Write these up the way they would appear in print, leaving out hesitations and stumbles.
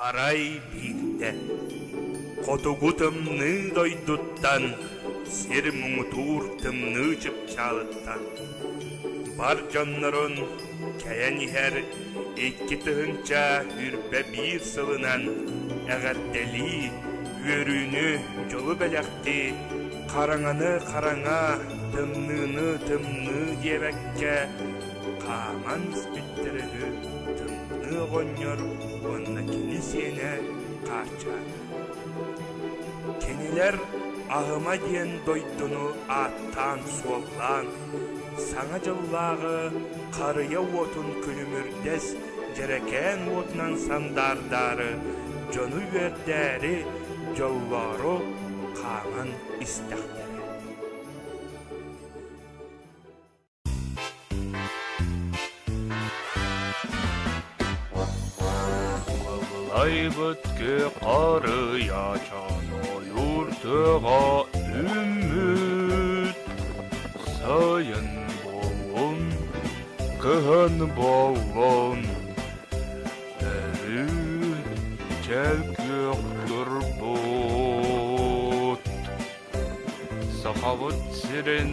арай бийде. Котугу тымны дойдуттан, сер мұңытур тымны чыпчалыттан. Бар жоннорун каян ихер, икки тыгынча үрбе бир сылынан, ЭэгЭРДЭли өрүүнү жолу белекти, караңаны караңа, тымныны тымны дебекке, каман спиттерелі тымны гоньор, онна кені сене карча. Кенелер ағыма ден дойдуну аттан суоллан, саңа жыллағы қарыя отун күлімірдес, жерекен отынан сандардары, жону вердері, жоллары қаман истақтары. Ай бүтке қарыя жаны юртыға үміт, сайын болын, кыһын болын, әрі жәлкөктір бұт. Сақавыт сирен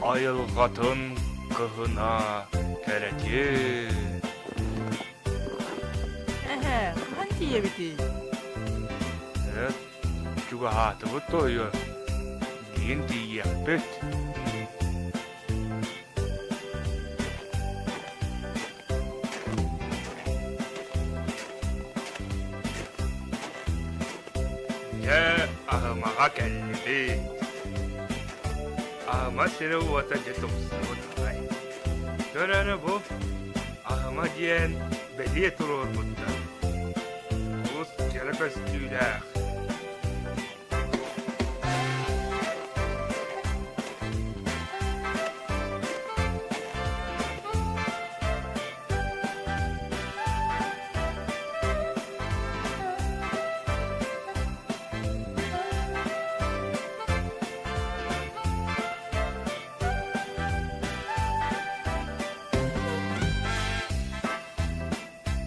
айылғатын кыһына кәрәте. Ебити. Чуга хаты вот тойо. Ген тиеппет. Я ахмага келди. Ахма сире уата жетупсу тай. Көрәне бу ахма диен бедие турор бутта. Көстүләр.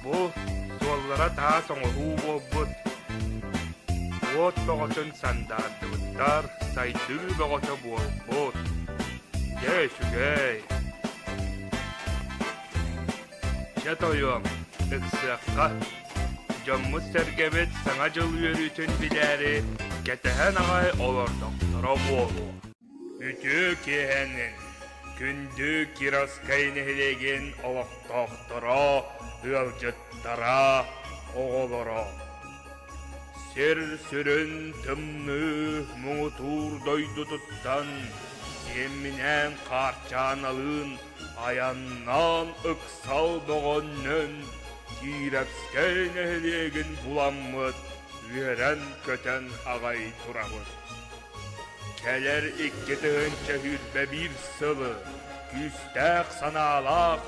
Бу суаллара таа соңгуу болбут. Вот боготун сандардыбыттар, сайдыр богото болбут. Жешүгей. Жатойом, ыксыакка. Жоммус сергебет саңа жыл өрүтүн билери, кетehen агай олордоктора болу. Үтү киэһэнин, күндү кироскайнехилеген олоктоктора, ылжыттара, оголоро. Сер сүрін тымны мұңытур дойду тұттан, емінен қарчан алын, аяннан ұқсал боғыннын, тирепскен әлеген буламмыт, үйерен көтен ағай тұрабыт. Кәлер иккетігінче хүрбе бір сылы, күстәк саналақ,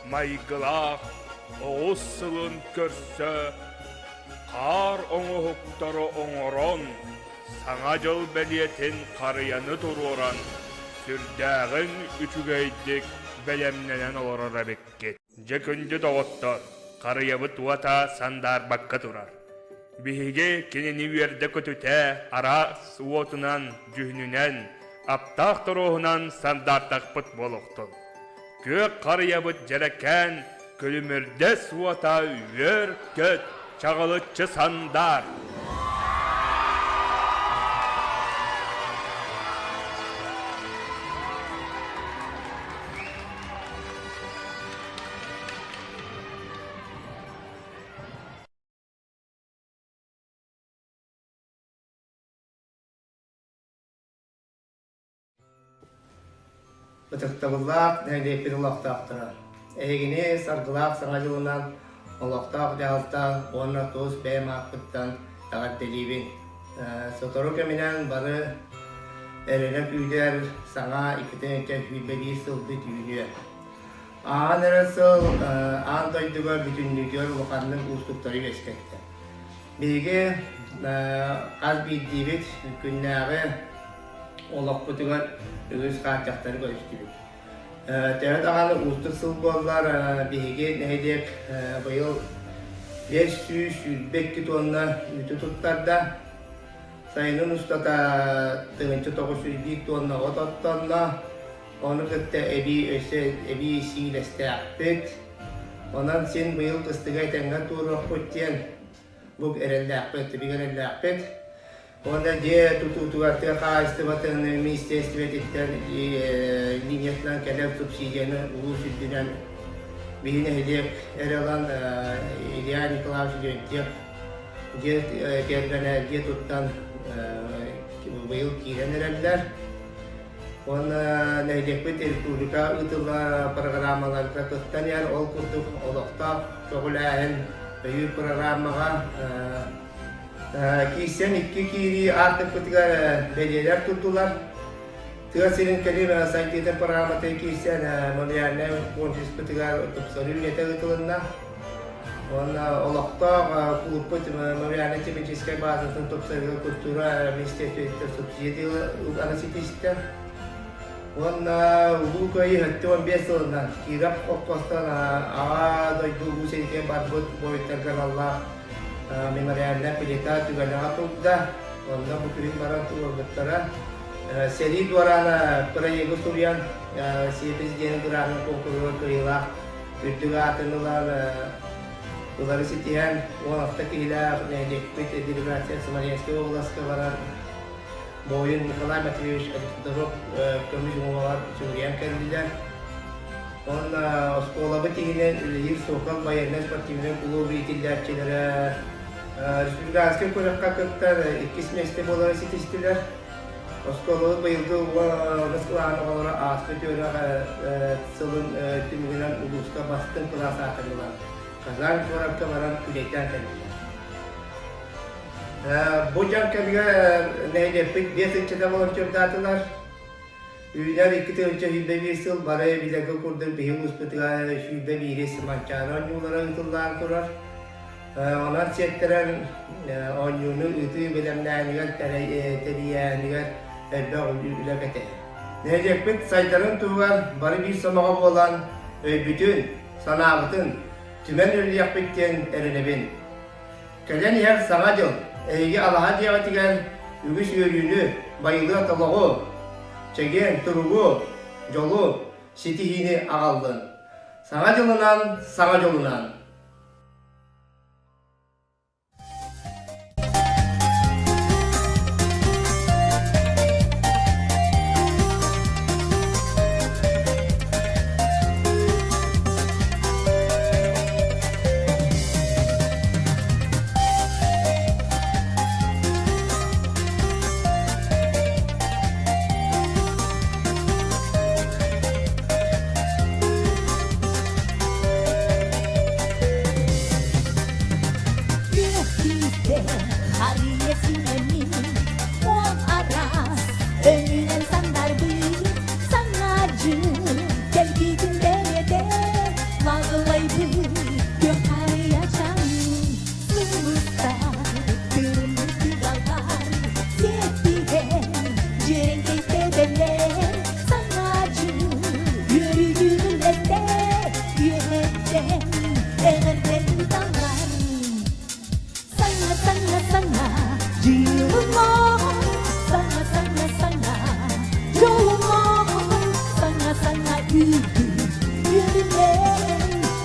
майгылақ, оғыз сылын көрсі, Қар оңығықтары оңырон, саңа жыл бәлиетін қарияны тұроран, сүрдәғін үчігейдік бәлемненен оларара беккет. Жекінді доғыттар, қариябыт уата сандар баққа тұрар. Бігеге кенені верді көтіте арас уотынан жүхінінен, аптаах тұруғынан сандартақпыт болуқтын. Көк қариябыт жерекен, көлімірдес уата үйер көт, Чағылытчы сандар. Бытықтығылақ, нәйдеппен ұлақтақтыра. Әйгіне сарғылақ саңа жылынан Олақтақ жағыстан, онына тоз бәйім ақпыттан ЭэгЭРДЭлибин. Сотору кәмінен бары әрініп үйдер саңа икітен өтен үйбәді сылды түйінуі. Ағын әрісіл, ағын дойдығыр бүтінлігер ұлықанның ұстықтары бәскетті. Беге қаз бейдейбет күннәғі олақ бұтығыр өз қартақтары көрістіріп. Тәуәт ағаны ұстық сыл болылар беге нәйдек бұйыл 500 tonna ütü tuttarda. Sayının ustata 900 tonna otottonna. Onu kıtta ebi sileste akpet. Ondan sen bu yıl kıstıgay tenga tuğruk pötyen. Bu erelde akpet, bir erelde akpet. Onda diye tutuartı kağıstı vatan ministerstv ettikten linyatlan kelep subsidiyanı ulu sürdüren birine hedef eralan İlya Nikolaevich yönetiyor. Diye tuttan bu yıl kiren ereldiler. Ona hedefet Respublika ıtıla programalarda kıttan yer ol kurduk olukta çoğulayan büyük programaga kişiden iki kiri artık kutuga belirler tuttular. Tüyasının kelime saygıdan programatı kişiden modellerine konuşuş kutuga tutsalı yeterliğinde. Ona olakta kulüpte modellerine temizlik bazı tutsalı kultura ministeriyete subsidi anasitiste. Ona bu kayı hatta besoldan kirap okostan ada itu sehingga barbut boyutan Allah memorialnya pilita juga ngatut dah. Ona bu kirim barang tu bertara seri duarana perayaan Gusturian si presiden gerak konkur kerila itu atenulan ular sitian ona takila ne dikpit dilihat semuanya sekolah sekarang Boyun Nikolay Matveevich Alexandrov Komissiyonlar Suriyan kandidat. Ona Oskola Batigine Yıl Sokal Bayanlar Sportivinin Kulu Büyütillerçilere Respublika Asker Kurakka Kıktar İkis mesle boları sitiştiler. Oskola bayıldı Moskva'nın olarak aspeti olarak sılın tümünden Uluska bastın klasa akıllılar. Kazan Kurakka varan külekten kandidat. Bocam kamiga neyde pek destekçede volunteer dağıtılar. Üyler iki tırınca hübde bir yıl baraya bilege kurdur bir uspetiga hübde bir resim açaran yollara ıtıllar kurar. Onlar settiren onyunu ıtı bilemleniger teriyeniger elbe ülekete. Neyde pek sayıların tuğar barı bir samağa olan bütün sanatın tümen ölü yapıkken erenebin. Kelen yer Saṅa dьыл. Эйге алаха диятигер үгүс үйрүүнү байылы аталогу чеген туругу жолу ситихини агалдын. Saṅа dьылынан Saṅa жолунан.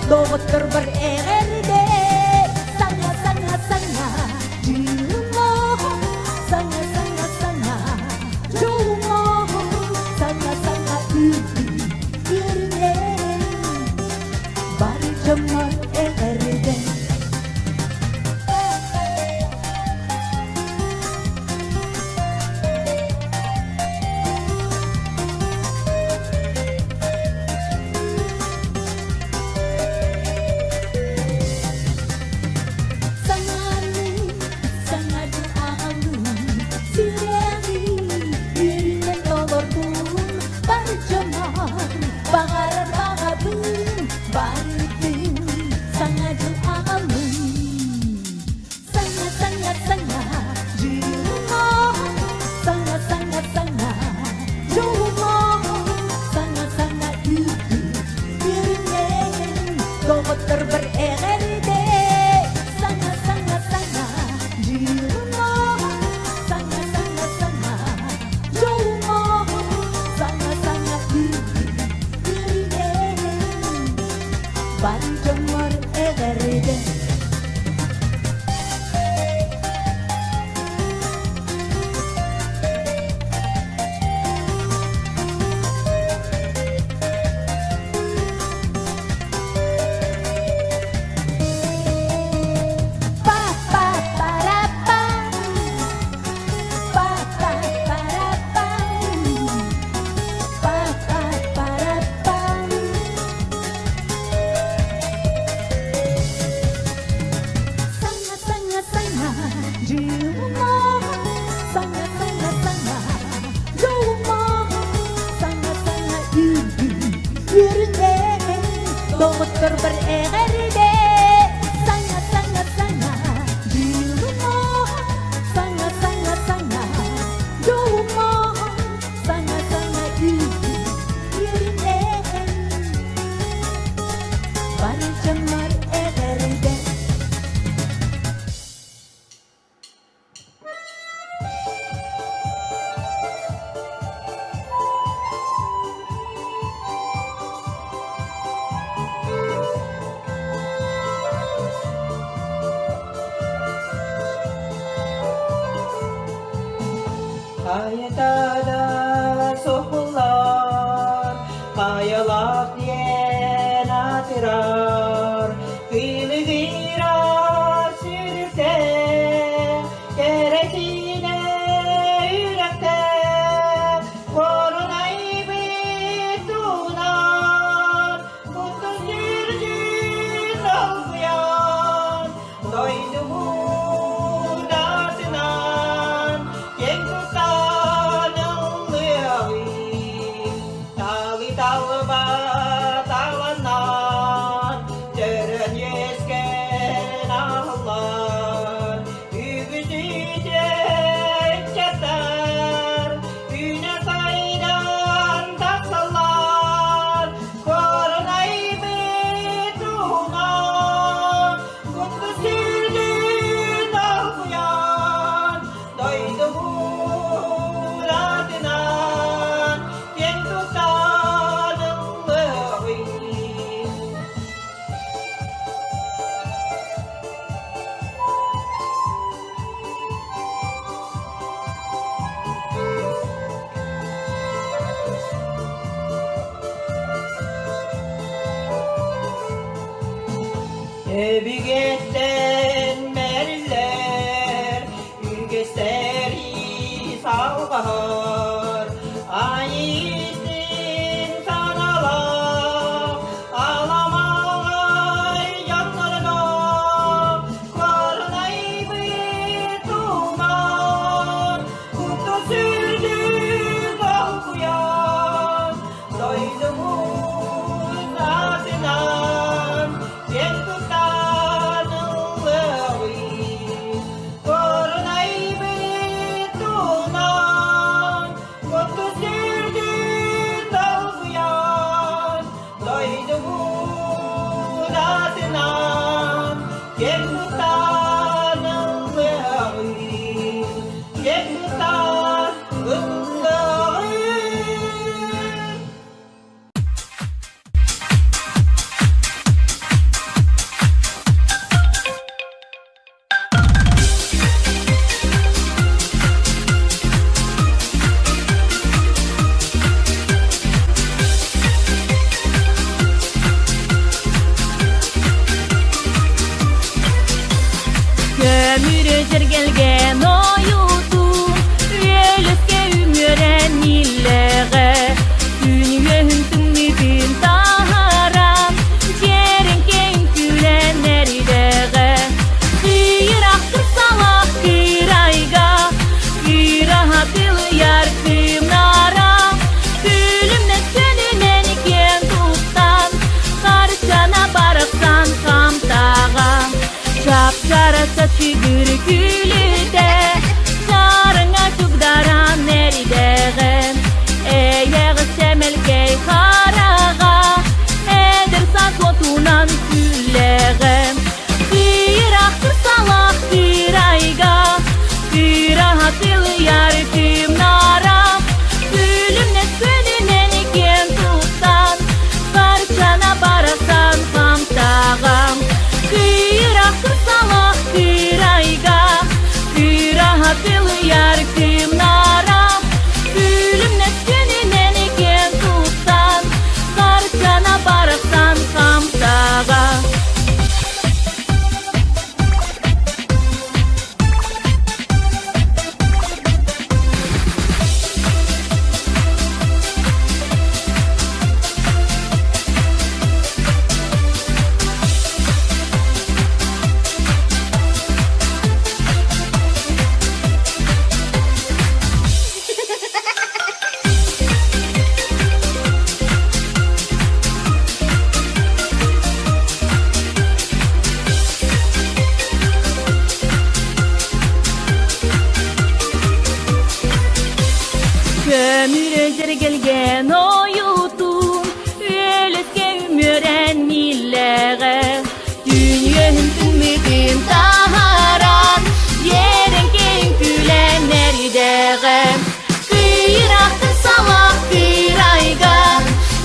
Dokter ber-Эгэлдэ Saṅa Saṅa Saṅa Dьылмо Saṅa Saṅa Saṅa Жолумо Saṅa Saṅa Yürüyen Bari çamar Эгэлдэ Doğuttur bir eğerde Saŋa saŋa saŋa diyulma Saŋa saŋa saŋa yoğuma Saŋa saŋa yerine Barışanlar eğerde Hayata sohullar, hayalak diyen atirar, kıylı girar sürükte, gerekine yürekte, korunayı bir tunar, mutlu sürdün olmayan, doydu mu dağıtınan, yeng Evigetten meriller, ülgeseri salgahar, ayitin sanalar, alamay yanlarına, korunay bir tuman, kutlu sürdün kalkuyan, doydu mu zatından, yeng Gelgen oyudu Ölüske ümüren illeğe Dünyahın tümüdün taharam Jerenken külen nerideğe Kıyıraktır salak kırayga Kırahatıl yar kımnara Külümden sönünen iken tuttan Karşana baraksan kamtağa Çapçara saçı gülü de Ömürü zirgelgen oyutun Ölüske ümüren milleğe Dünyahın tümüdün taharan Yerin keyin külen nerideğe Kıyrahtın salak kırayga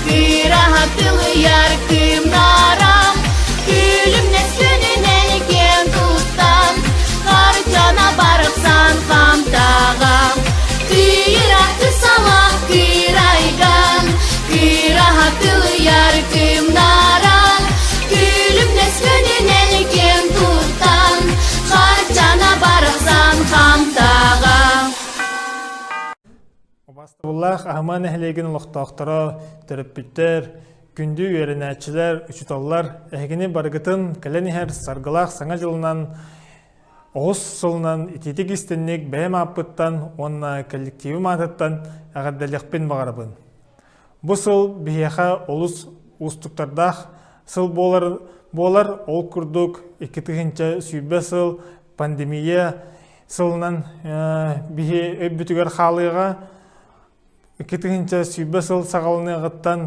Kırahatılı yar kımnaram Külüm nesgününen eken tuttan Karcana barıksan kamtağam Kırahtın salak kıraygan Kırahatılı yar kımnaram Külüm nesgününen eken tuttan Karcana barıksan kamtağam Бастыбыллах ахман эхлеген улуқтақтара төрөппүттер, күндү үйренәчилер, учуталлар эхигини баргытын кәләнихер саргылах саңа жылынан оғыз сылынан итетик истенник бәйім аппыттан, онна коллективі матыттан ағаддалықпен бағарабын. Бұ сыл бейеха олыс устуктардах сыл болар ол күрдік 2-тігінші сүйбе сыл пандемия сылынан бейе өббітігер халыға 2-тігінші сүйбе сыл сағалыны ғыттан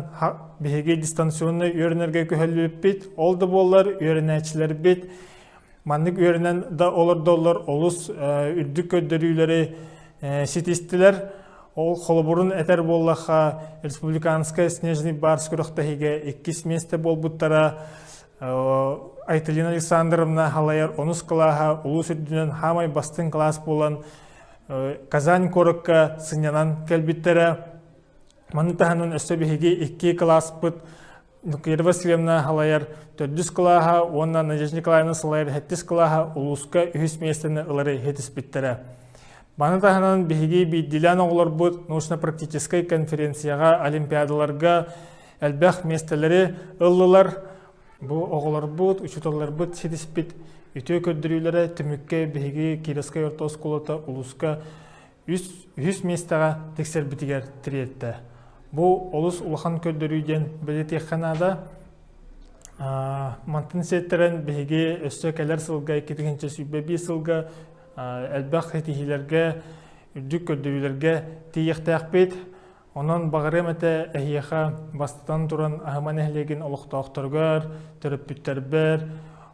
бейге дистанционны үйренерге көхөліп бет, олды болар үйренәчілер бет, маннык үйренен да олар олыс үрдік көддірүйлері сетестілер, ол қолыбұрын әтер боллаға республиканская снежный барс күріқтахиге 2 месте бол бұттара Айтылина Александровна халайар онус қылаға ұлыс үрдінен хамай бастың класс болан Казань корыққа сынянан кәлбіттері. Манытағанын өсөбігеге 2 класс бұд. Нукер Васильевна халайар 4 клаға, онна Надежда Николаевна салайар 7 клаға ұлысқа 3 местені ұлары хетіс біттері. Манытағанын бігеге бейділян оғылар бұд научно-практическай конференцияға, олимпиадаларға әлбәқ местелері ұлылар. Бұ оғылар бұд, учуталар бұд хетіс бит. Үтө көддірүлері түмікке бігеге Кирасқа өрті осколыта ұлысқа 100 местаға тексер бітігер тіретті. Бұ олыс ұлахан көддіруден білетек қанада мантын сеттерін бігеге өсті кәлер сылға, 2-тігінші сүйбәбі сылға, әлбәқ хетихилерге, үрдік көддірулерге тейіқтәқ бет. Онан бағырым әті әйеға бастыдан тұран ағыман әхлеген олықтақтырғар, түріппіттер бір,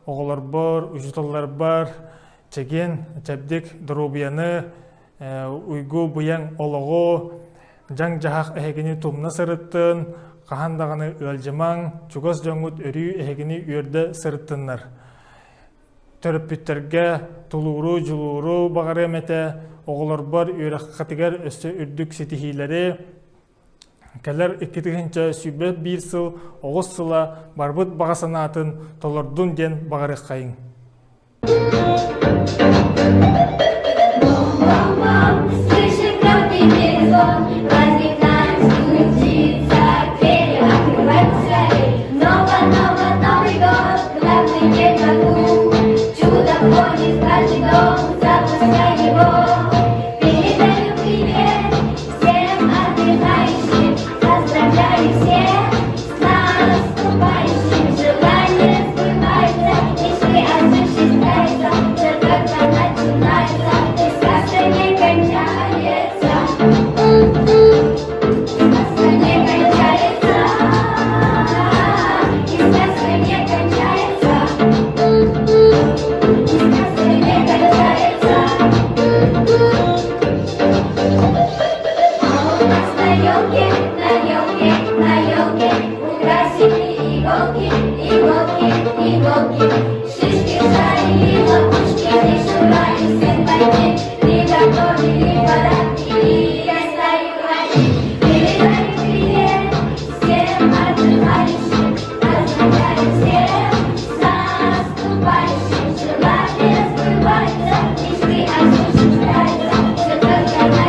оғылар бар, ұжыталар бар, чеген, чәбдік дұрубияны, ұйгу бұян олығы, жаң жағақ әхегені тұмна сырыттын, қағандағаны өлжімаң, чугас жаңғыт өрі әхегені өрді сырыттынлар. Төріппіттерге тұлуыру, жылуыру бағары әмәті оғылар бар, өріқ қатығар өсі үрдік сетихилері, кәлер 2-тігінші сүйбе 1 сыл, 9 сыла барбыт бағасанатын толырдың ден бағары қайын.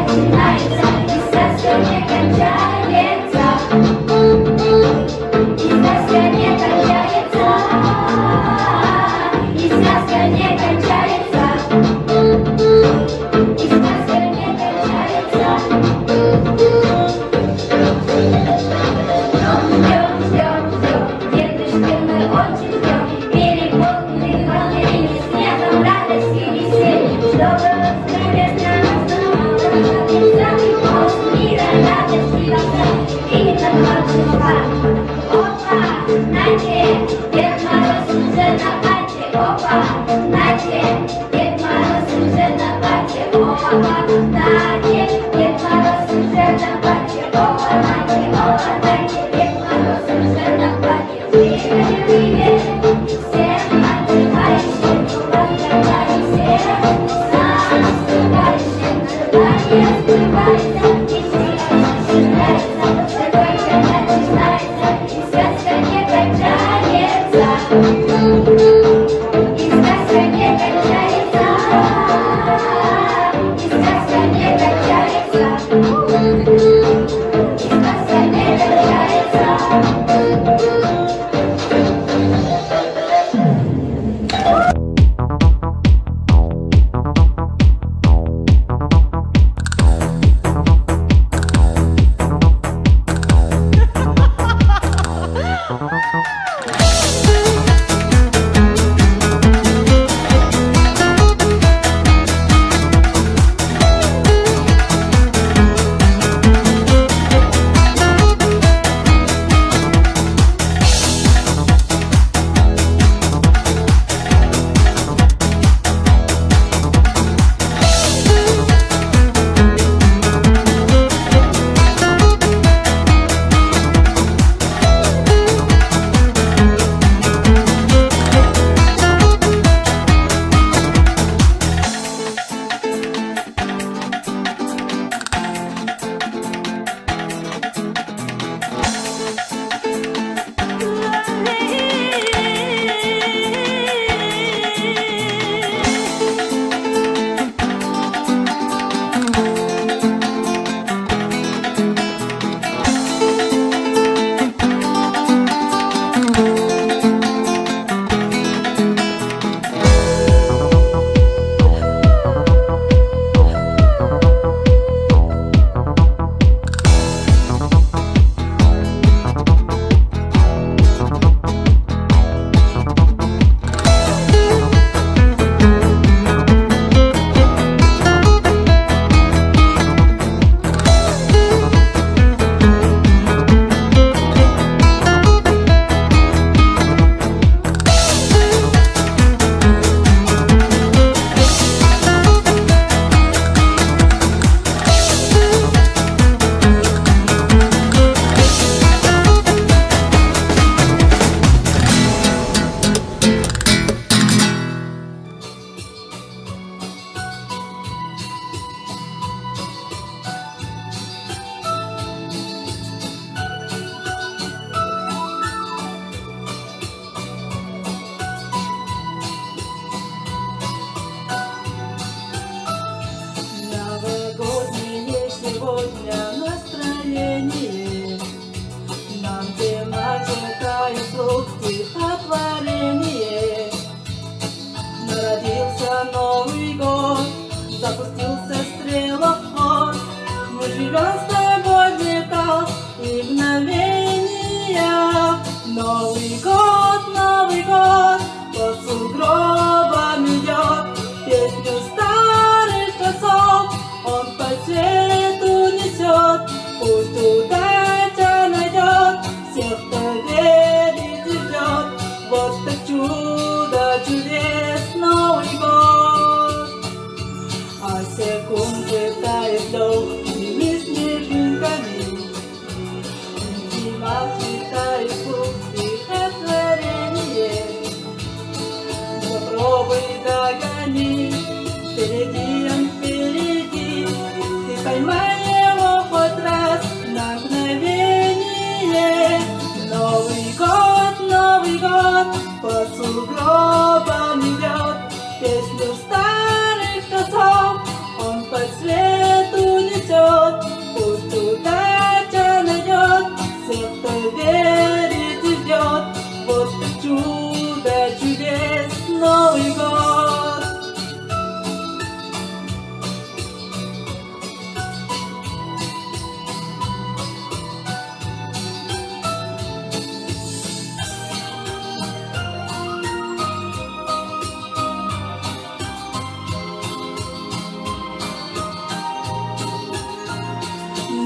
Начинается, и совсем не кончается.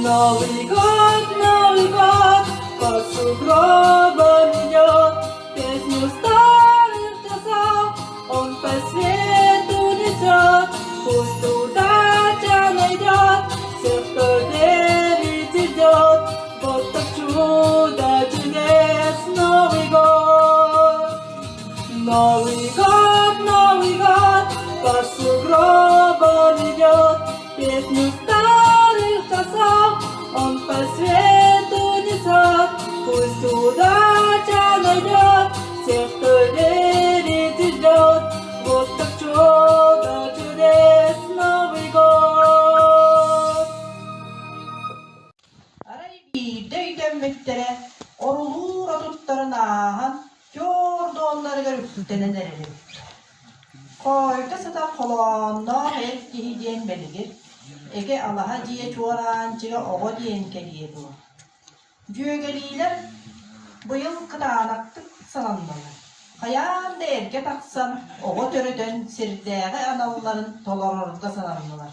Новый год, по сугробам идет, песню старых часов он по свету несет. Пусть удача найдет всех, кто верит и ждет. Вот так чудо чудес Новый год. Новый год по сугробам идет, песню старых часов он по свету несет. Пусть удача найдет всех, кто верит и ждет. Вот так чудо чудес Новый год. Арайби дөйдәммектере орулур атуттарынахан Körde onları görüp denenelim. Koyda sata kolonda her diyen beligir. Ege Allah'a diye çoğaran çıga oğu diyen keliye bu. Gögeliler bu yıl kıdanaktık sananmalı. Hayal derge taksam oğu törüden sirdege analıların tolarorda sananmalar.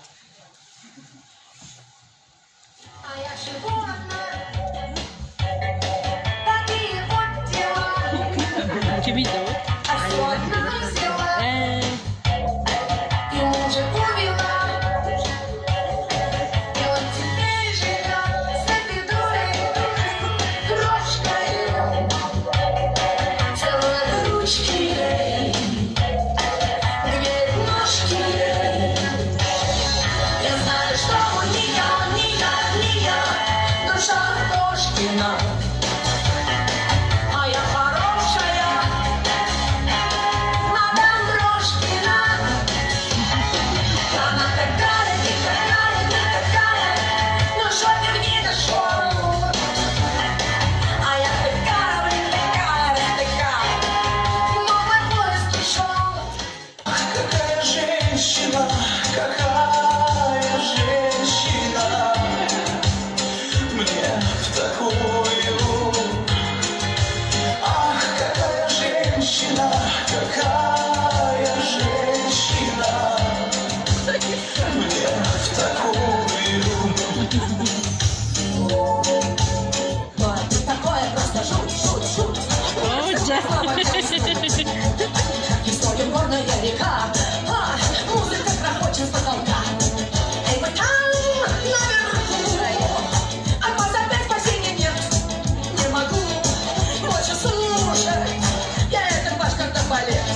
История горная река, музыка грохочет с потолка. Эй, вы там, наверху, от вас опять спасения нет. Не могу больше слушать, я этот ваш как-то балет.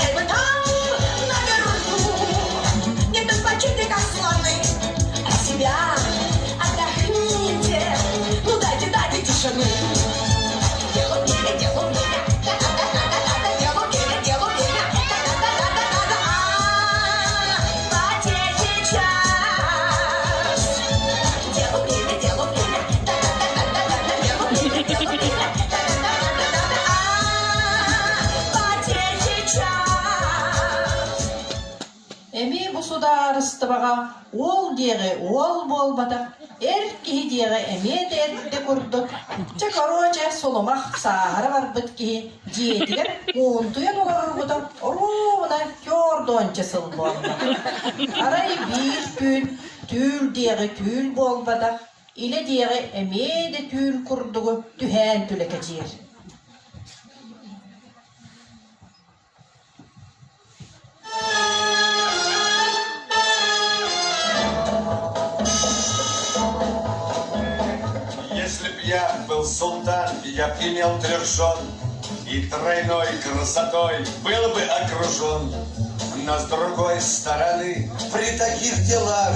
Эй, вы там, наверху, не беспочите, как слоны. От себя отдохните, ну дайте тишины. Делу время, делу время. Эми bu suda rıstıbağa ol diye ol bolbada erki diye emi de kurduk. Çakaroca solomak sahara var bitki diyetiler untuya dolar buda oruna gördün çesıl bolda. Arayı bir gün tül diye tül bolbada ile diye emi de tül kurduğu tühen tülekecir. Если б я был султан, я б имел 3 жен и тройной красотой был бы окружен. Но с другой стороны, при таких делах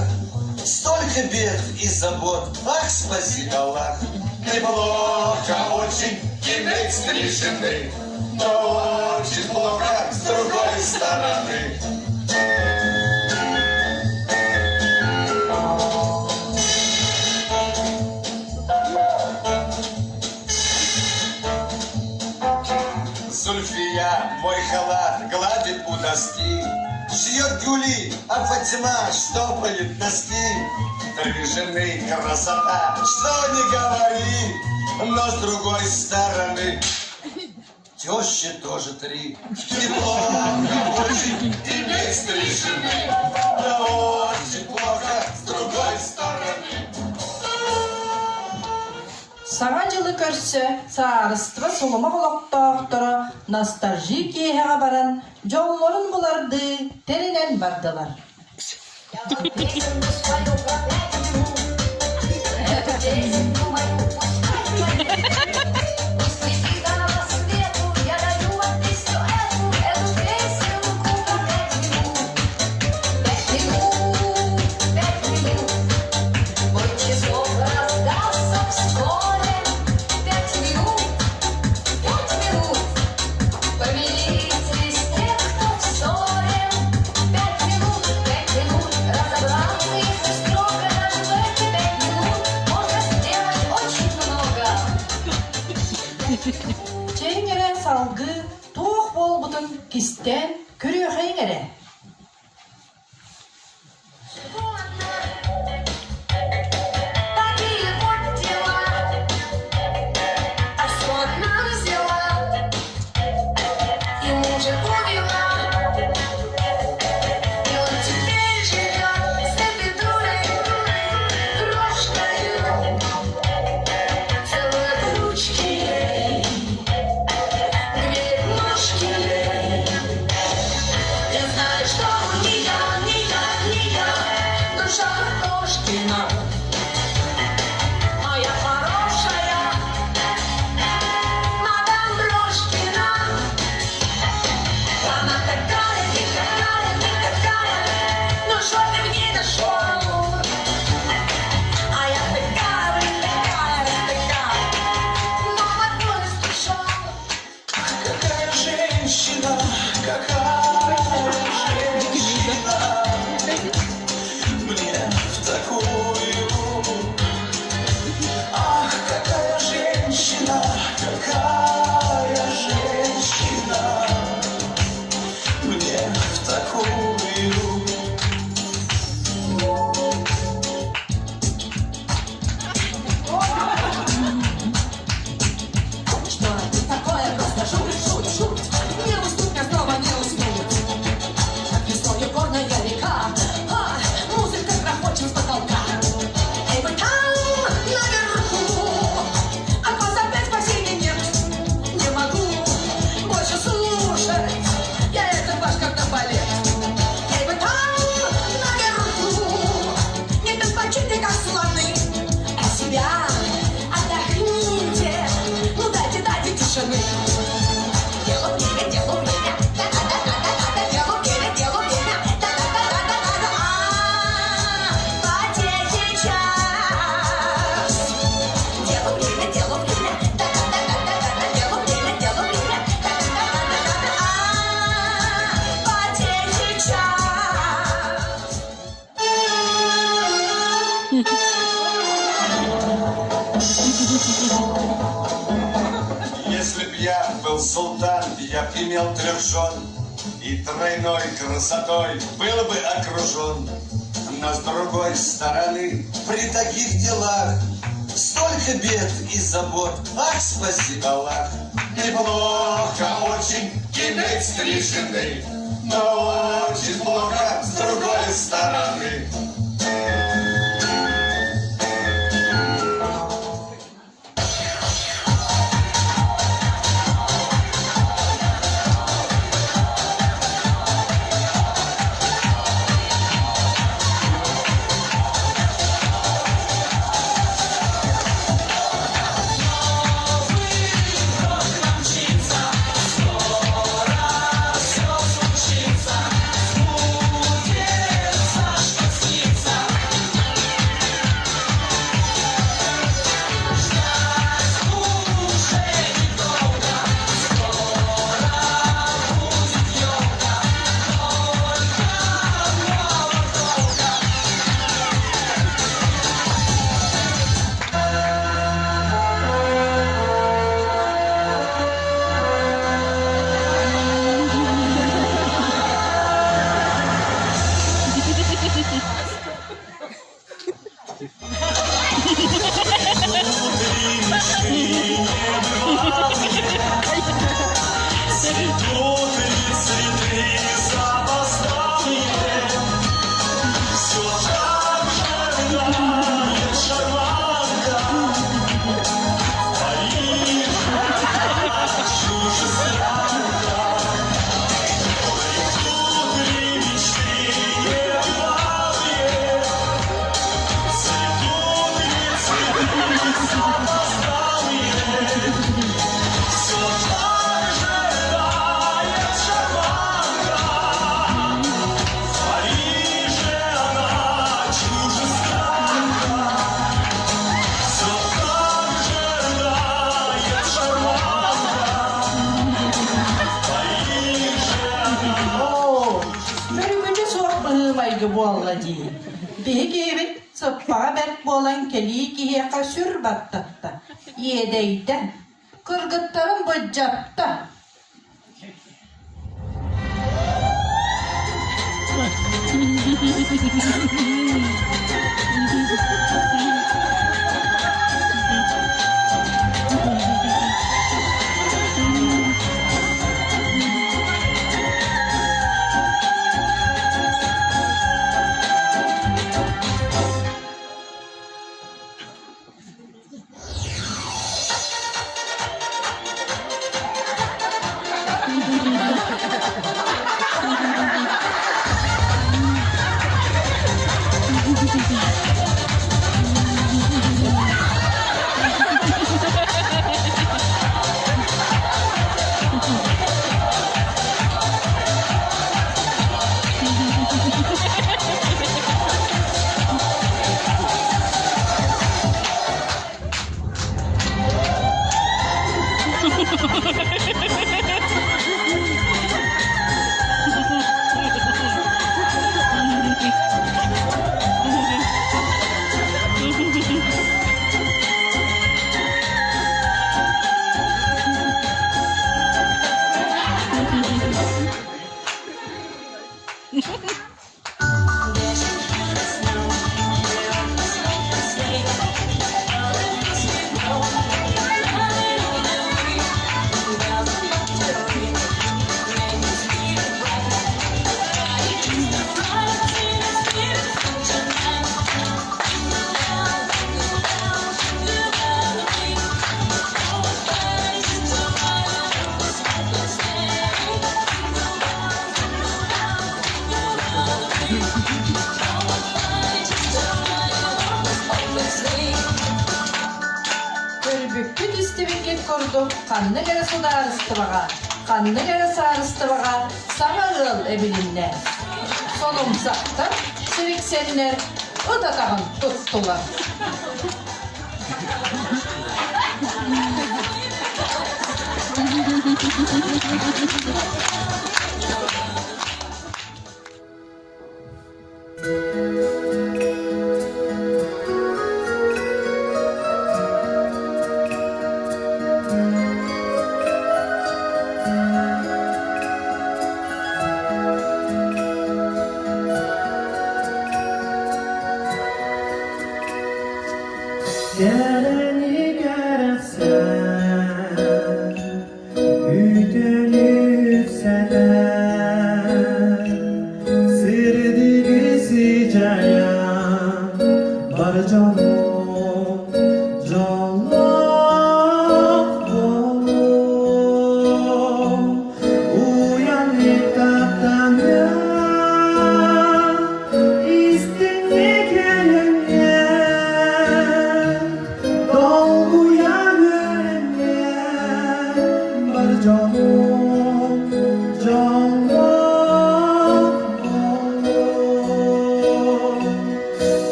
столько бед и забот, ах, спаси Аллах. Неплохо очень иметь 3 жены, но очень плохо с другой стороны. Зульфия мой халат гладит у доски, шьет гули, а Фатима штопает носки. 3 жены красота, что не говори, но с другой стороны тещи тоже 3. Неплохо очень иметь 3 жены, но очень плохо с другой стороны. саңа жылы көрсө, саарыстыра солома колоктоохтора ностальжик киэһэҕэ баран, жоллорун буларды теринен бардылар. Чейнгере салгы туох болбутун кистен көрүөхейнгере. Если б я был султан, я б имел 3 жен, и тройной красотой был бы окружен. Но с другой стороны, при таких делах столько бед и забот, ах, спаси Аллах. Неплохо очень иметь 3 жены, но очень плохо с другой стороны. Спасибо. bola diye. Bihi gibi sıppağa berk bolan keliği kihiyaka sür battatta. Yedeyden. Kırgıttarın bıccatta. Kanlı gere suda arıstıvağa, kanlı gere sarıstıvağa, sana ığıl ebilinler. Solumsakta siriksenler, ıdatağın tuttular. Geleni görsen, üdünüp seler, sırdı sıcayan, bar canım, canlak olur. Uyanıp kaptan ya, istinle gelin ya.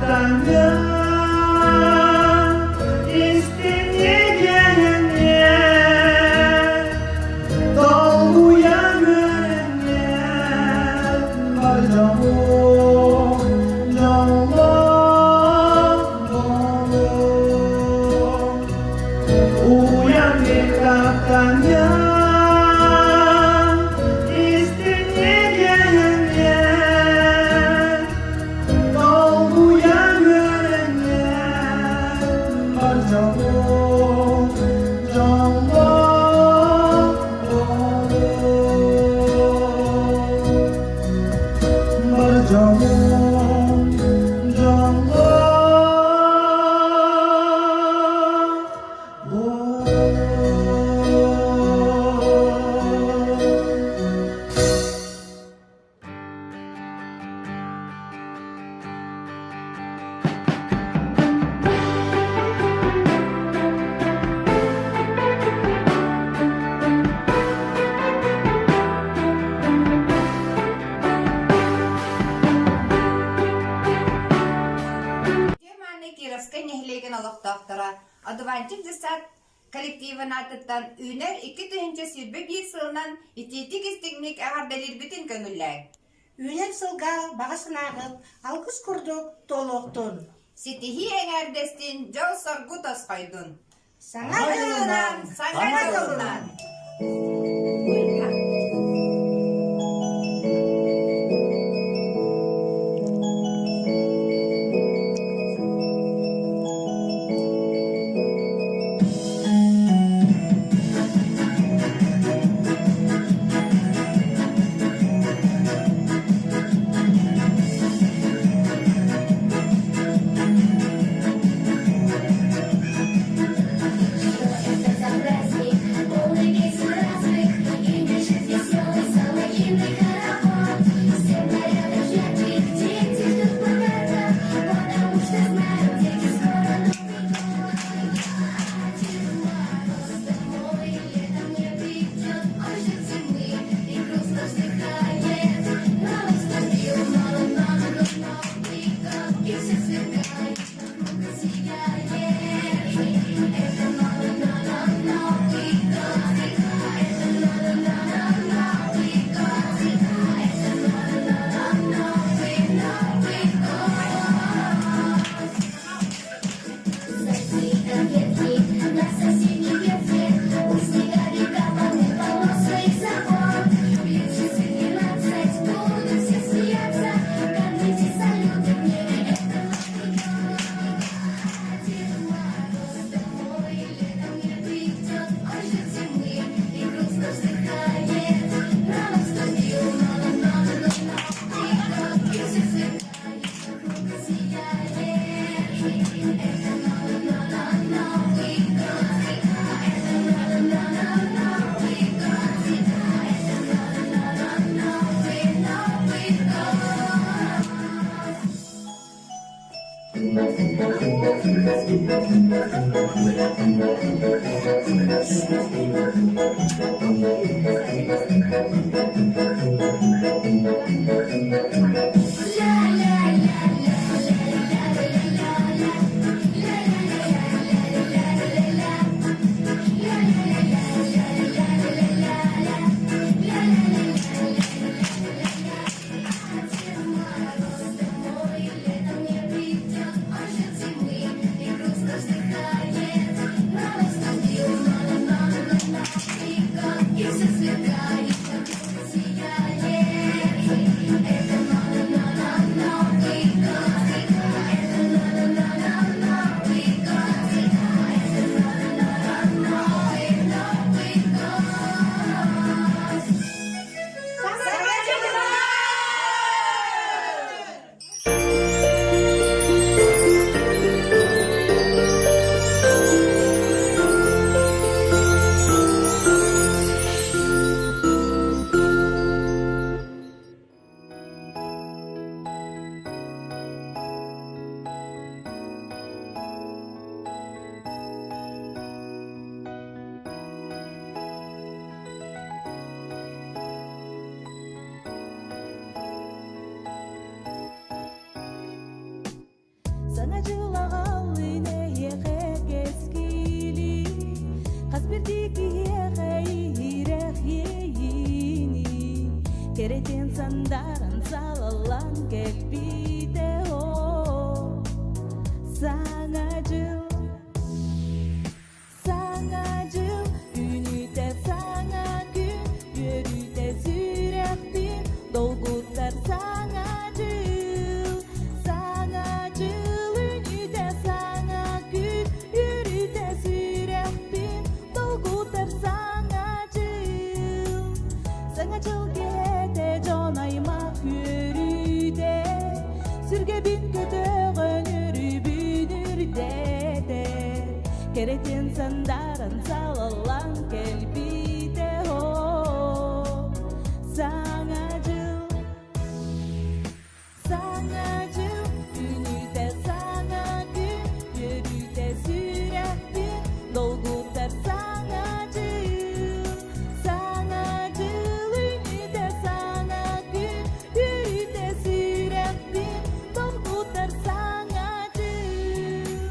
таптания истинегенне толуяңыне баржаму Адвантик десат коллективын атыттан үнер 2000 сирбе бир сылынан итетик истигник ағарделер бітін көңілләр. Үнер сылға бағасынағыл алқыс күрдік толуқтun. Ситихи ЭэгЭРДЭстин жол соргу тосқойдун. Саҥа жылынан, Саҥа жылынан. Саңа жылағалы нәйеғе кескілі Қазбірдегі еғайрақ ейіні Керетен сандарын салалан кетпейді о Саңа жыл Үніте саңа күн Өріте сүрәқпен Долгуттар саңа жыл Үніте саңа күн Өріте сүрәқпен Долгуттар саңа жыл кете жон аймақ өріде Сүргебін көтіғін үрібін үрдеді Керетен сандарын салалан келбейді о Саңа жыл Үніте саңа күн Өріте сүрәқпен Долгуттар саңа жыл Үніте саңа күн Өріте сүрәқпен Долгуттар саңа жыл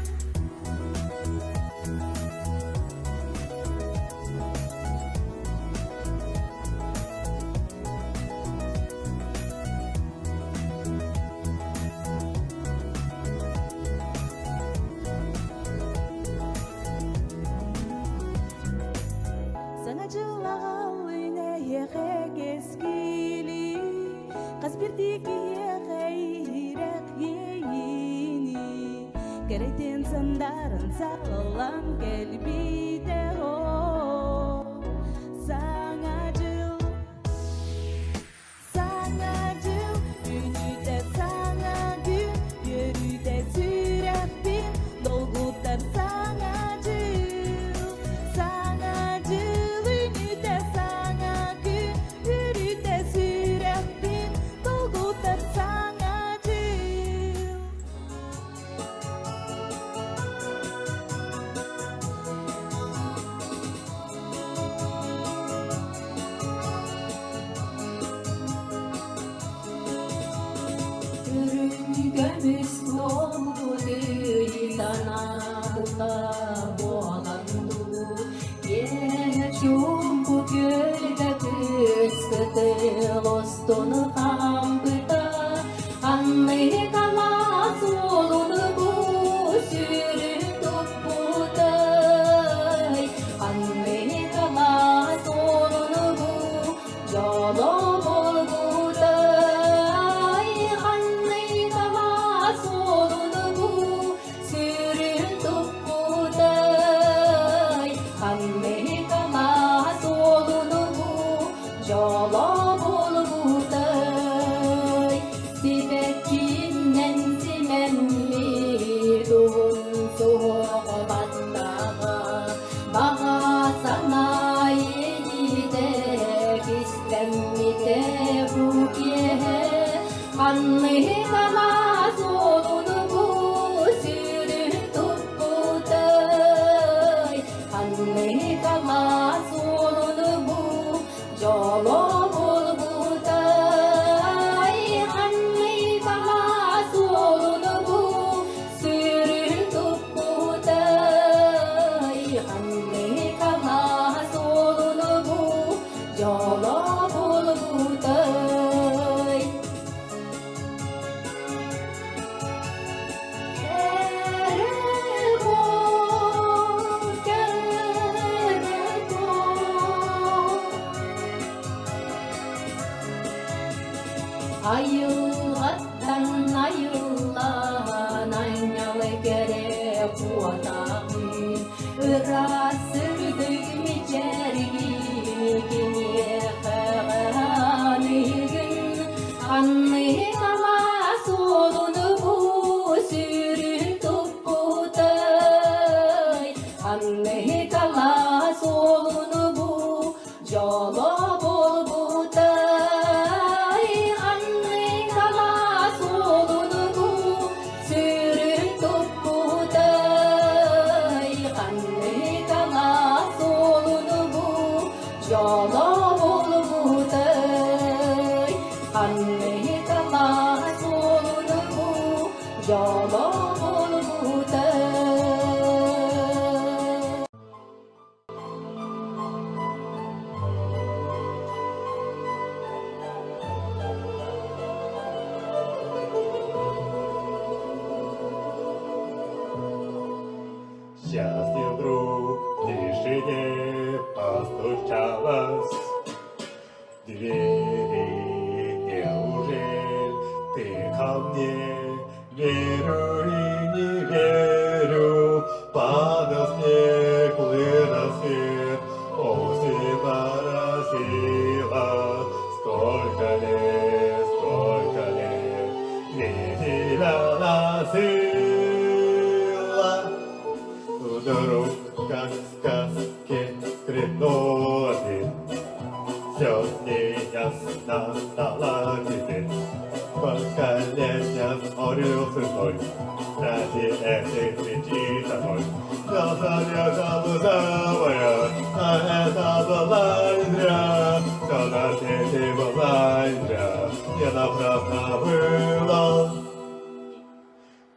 Саңа жылағалы нәйеғе кескілі Қазбірдегі еғайрақ ейіні Керетен сандарын сақылан келбейді о Саңа жыл Үніте саңа күн Өріте сүрәқпен Долгуттар саңа жыл Үніте саңа күн Өріте сүрәқпен Долгуттар саңа жыл Gömüs oldu tanakta boğalandı Geçum bu gölge kıskıdı Lostonu kampıda Anlayı kalas olunu bu süründük buday Anlayı kalas olunu bu jolo bol buday Anlayı kalas olunu bu süründük buday Anlayı kalas olunu bu jolo bol buday Sibekinden simenli dun soğubattağa Bağa sanayide istemite bu kihe Anlayı kalas olunu bu süründük buday Anlayı kalas olunu bu jolo bol buday Anlayı kalas olunu bu süründük buday Anlayı kalas olunu bu jolo bol buday Ayılgattan ayılan aynalı kere kuatağın Ira sürdük mi cergi kine kağanıgın Anlayı kalas olunu bu süründük buday Anlayı kalas olunu bu jolo bol buday Anlayı kalas olunu bu süründük buday Anlayı kalas Счастье вдруг в тишине постучалось в двери. Неужели ты ко мне? Верю и не верю. Падал снег, плыл рассвет, осень моросила. Сколько лет, не тебя носила. Вдруг, как в сказке, скрипнула дверь. Все с ней ясно стало теперь. Поколение сморился ноль. Ради этой встречи со мной. Но завета лузовая, а это была не зря. Все на свете была не зря, не напрасно было.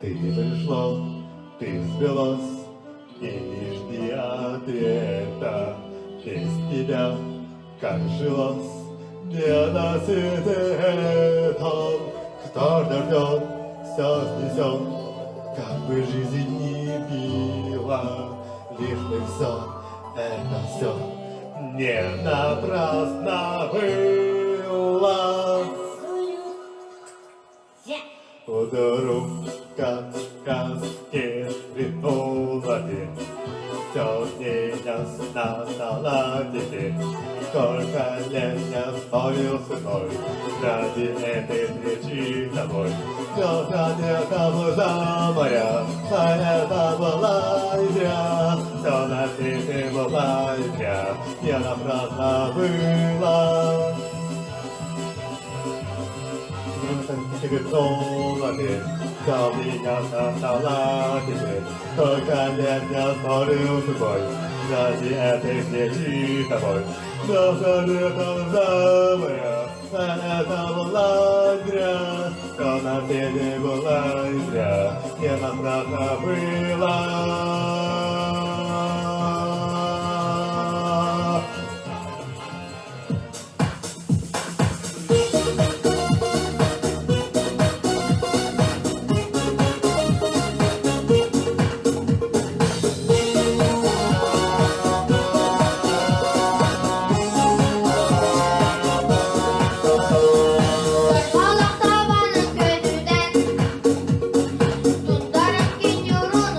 Ты пришла, ты сбилась, и не жди ответа. Без тебя, как жилось, не на свете этом. Кто ждет, все снесет, как бы жизнь не била. Лишь бы все, это все не напрасно было. Вдруг, как в сказке, скрипнула дверь. Все с ней ясно стало теперь. Сколько лет я спорил с тобой ради этой встречи с тобой. Все это была моя, а это была не зря. Все на свете была не зря, не напрасно было. Скрипнула дверь, все меня стало теперь. Сколько лет я спорил с тобой ради этой встречи с тобой. Но это самое, это была зря. Все на свете была и зря, не напрасно было. Алақтабаның көдүден, тұндарым кен юрун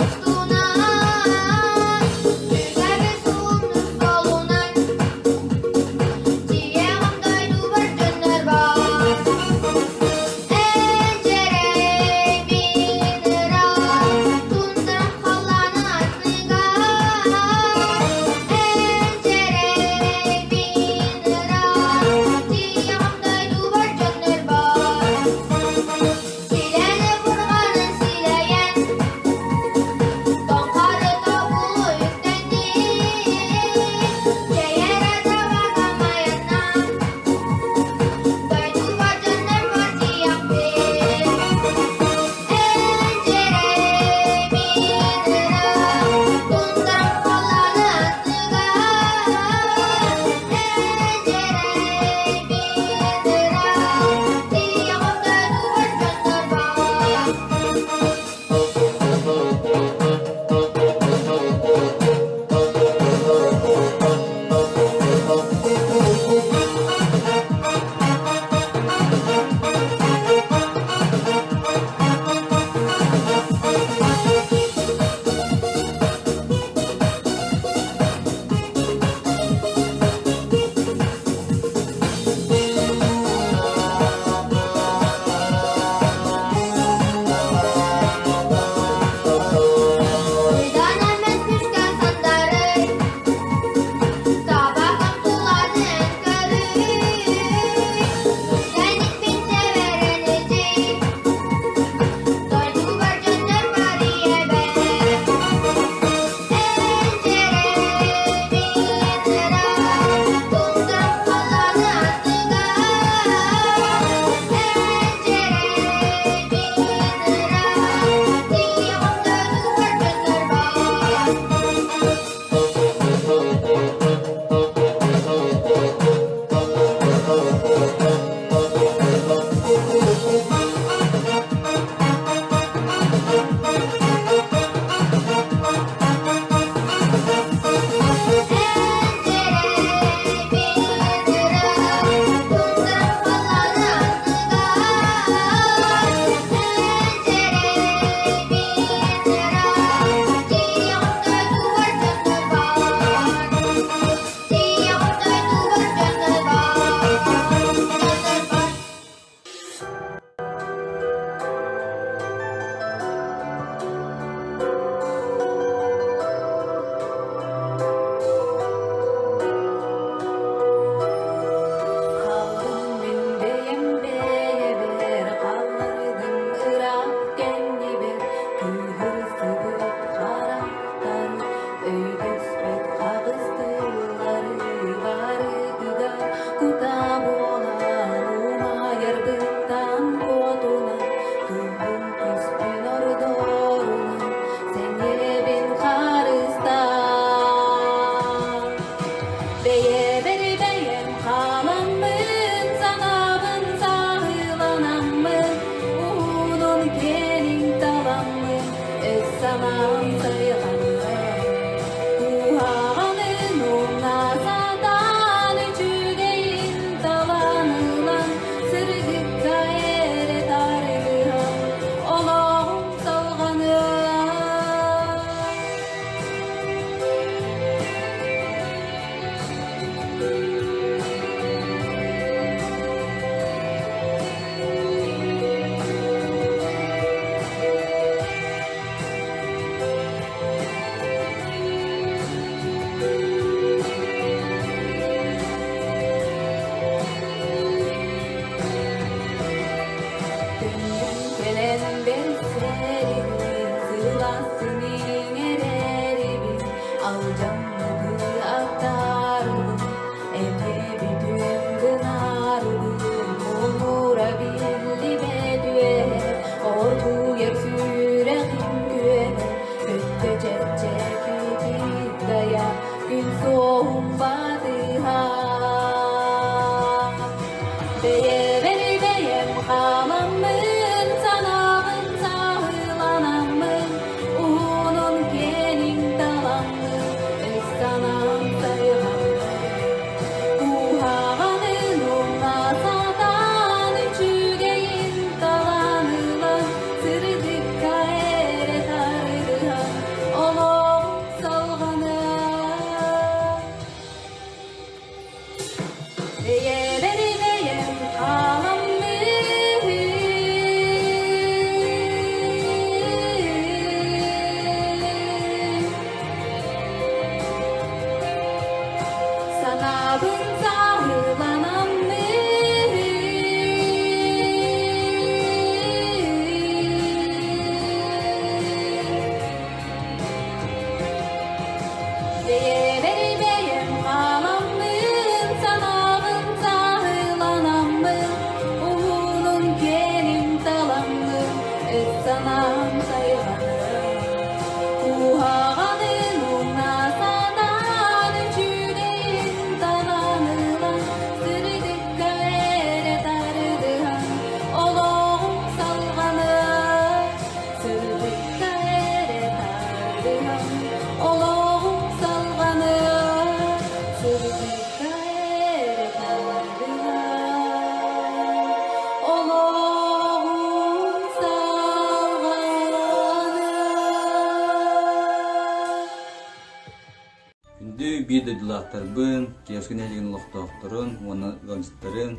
Дылақтарбын, киэскен әлеген ұлықтақтырын, оны ғанжыттарын,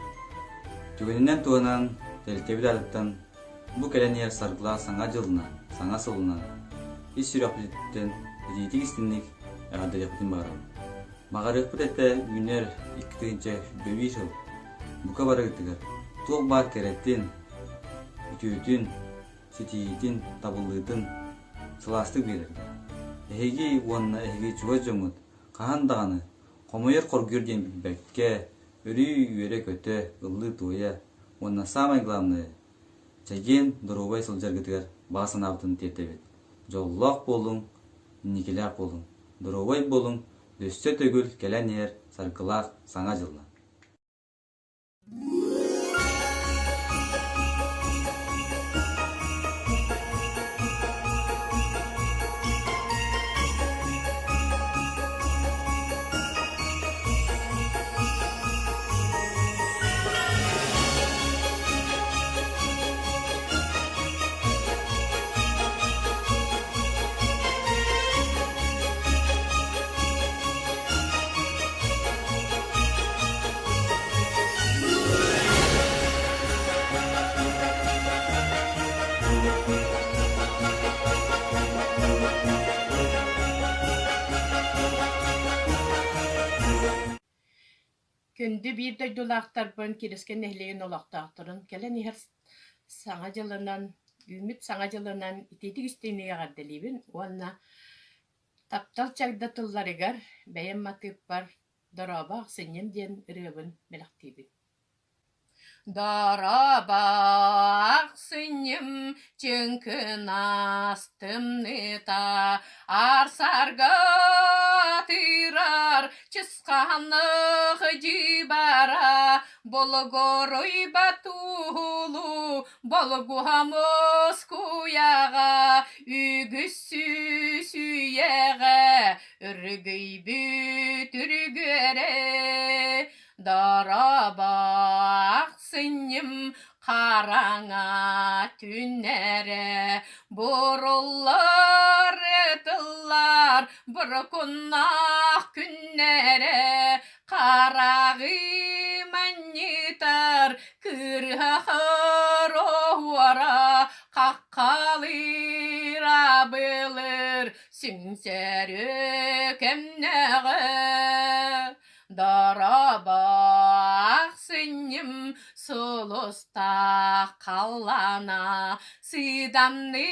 түгенінен туғанан, тәлтебіт алыптан, бұл кәләнер сарғыла саңа жылынан, саңа сылынан, ес сүрек білеттен, әдейтік істінлік әғадылық бүтін бағарым. Мағарық бұт әтті үйінер 2-тігінші бөбей жыл, бұқа бары күттігір, тұқ бар кәреттен, үтеуітін, сетейетін, табылығытын, сыластық белірді. Әйге онына әйге чуға жоңыд, қағандағаны, қомайыр қоргүрден бәкке, үрі үйері көті, ұлы туя, онына самай главны, жайген дұрубай сылжаргытығар басын абытын тетебет. Жоллақ болың, некелақ болың, дұрубай болың, дөсте төгіл кәлән ер, сарқылақ саңа жылына. Күнді бір дөйдулақтар бөн керескен нәхлеген олақтақтырын, кәлі нехер саңа жылынан, үміт саңа жылынан итетік істейнеге ғарделейбін, оғанна таптал чагда тұлларығар бәйен матып бар, дұрабақ сенен ден үребін мәліқтейбін. Дарабақ сыным чынкын астымныта арсарға тырар чысқанық жибара болгорой батулу болгуамыз куяға үгісі сүйеға үргей бүт үргере дарабақ сыным қараңа түннәрі бұрылар етілар бір күнақ күннәрі қарағы мәннетар кірхір оғара қаққалыра білір сүнсәрі кемнәғі дарабақ сыным сұлыста қалана сидамны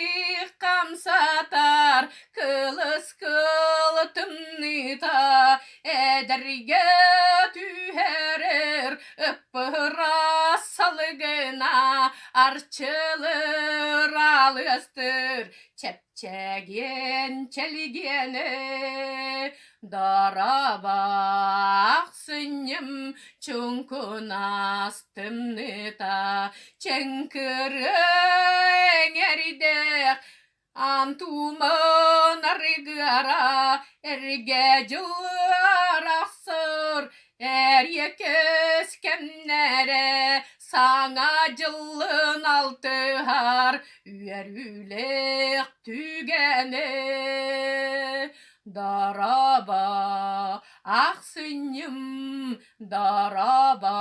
қамсатар кылыс кылтымныта әдірге түйерер үппыра салығына арчылыр алыстыр чәпчәген чәлгені дарабақ сыным чүңкін астымныта чәңкірің әрдек антумын арғара әрге жылар ақсыр әр екіс кәмнәрі саңа жылын алтығар үйәр үлек түгені дараба ақсыным дараба.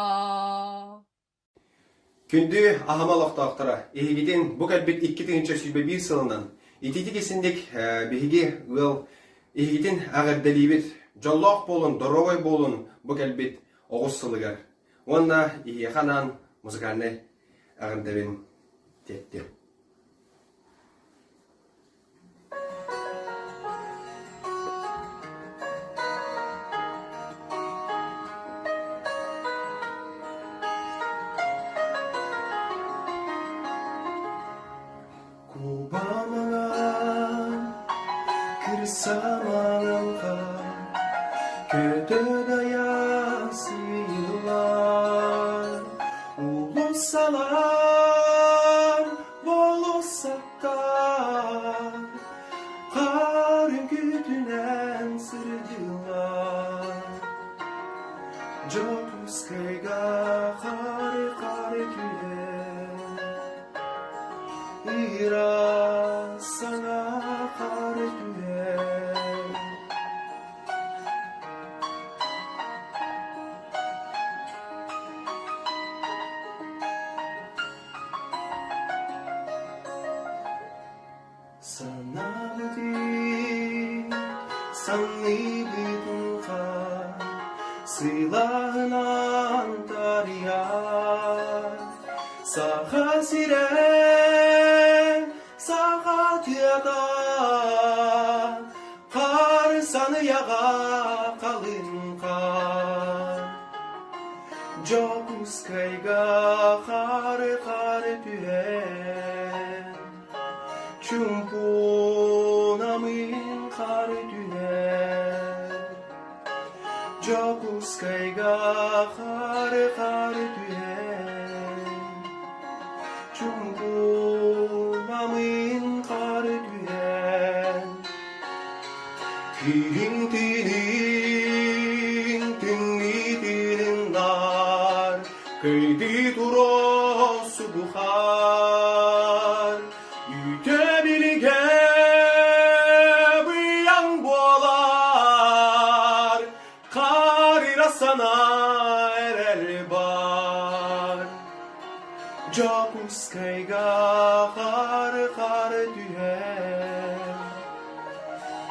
Күнді ағамалықтақтыра, егеден бұл әлбет 2021 сылынан итеті кесіндік бейге ұл егеден ағырдалибет жоллақ болын, дұровай болын бұл әлбет оғыз сылығар. Онна егеқанан музыкальный ағырдабен тетті. Самаңға көтөдая сыйлар улы салар болу саттар қар күтінен сырдылар жоқ үскайға қары түле ира саңа қары түле Саңны бітінға сыйлағынан тария саға сирен саға тияда қар саныяға қалынға жоқ ұскайға қары түйен чүмпунамын қары түйен жоқ ұскайға қары түйен чүмпунамын қары түйен киің тінің тіңнің нар көйді тұрысы бұқар үйте білге бұяң болар қарирасана әрәл бар жоқ ұскайға қары түйен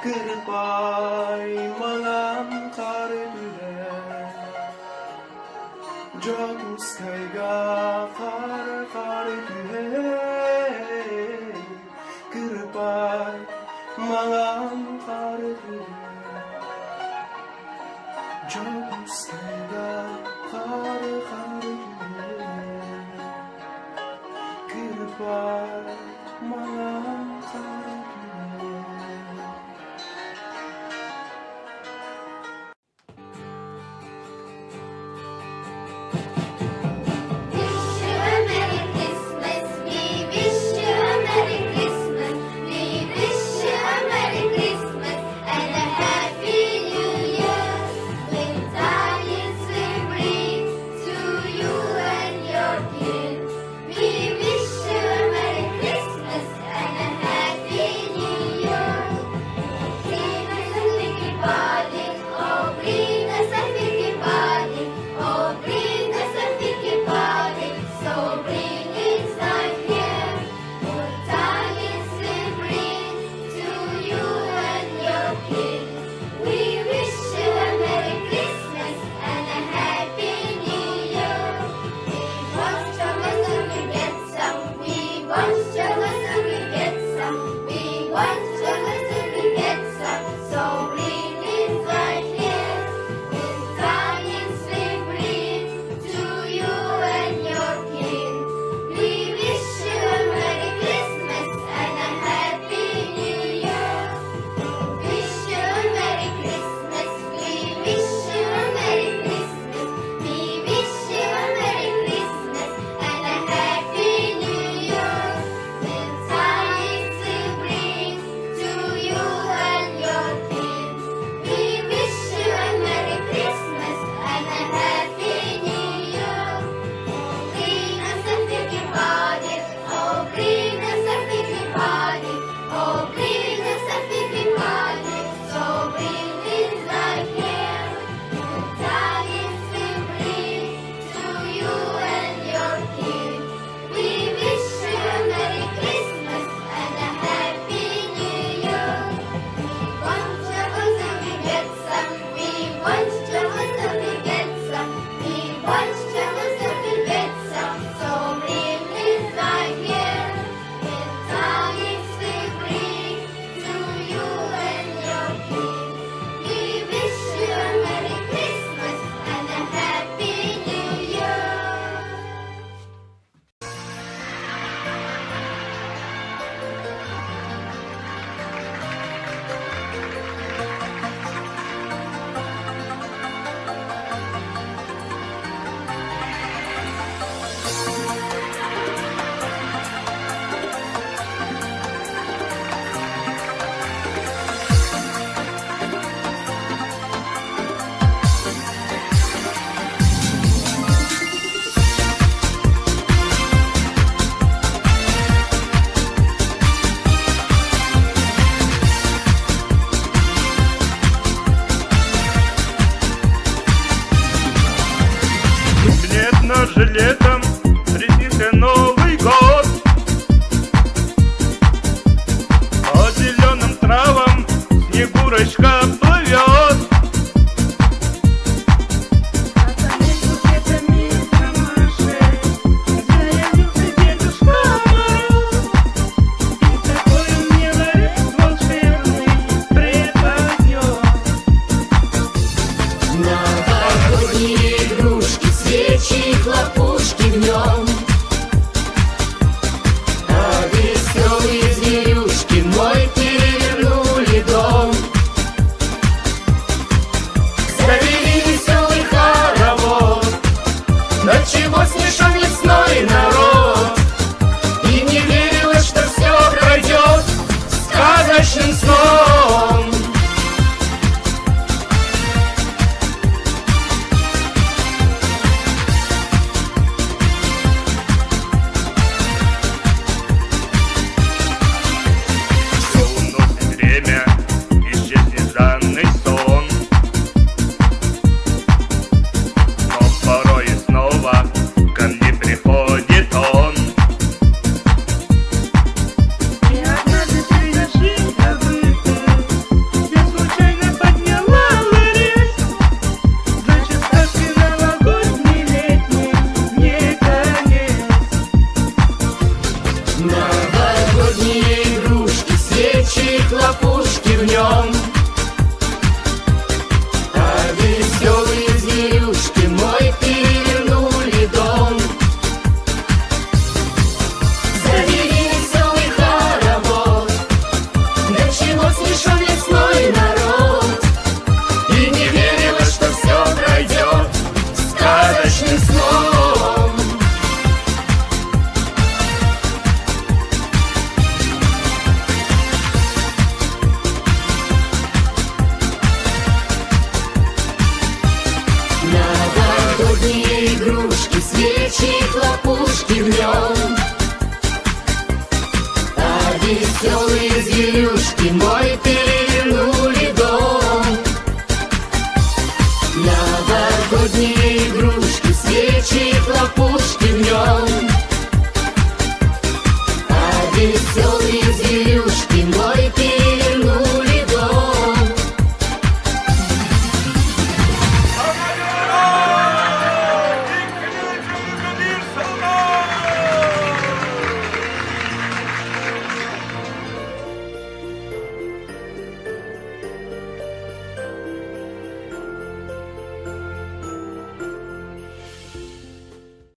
кірпай маған қары түйен жоқ ұскайға қары түйен кірпай маған қары түйен жоқ ұскайға қары түйен kırpay mağam karı We wish you a Merry Christmas. Хлопушки в нем, а веселые зверюшки, мой пелен.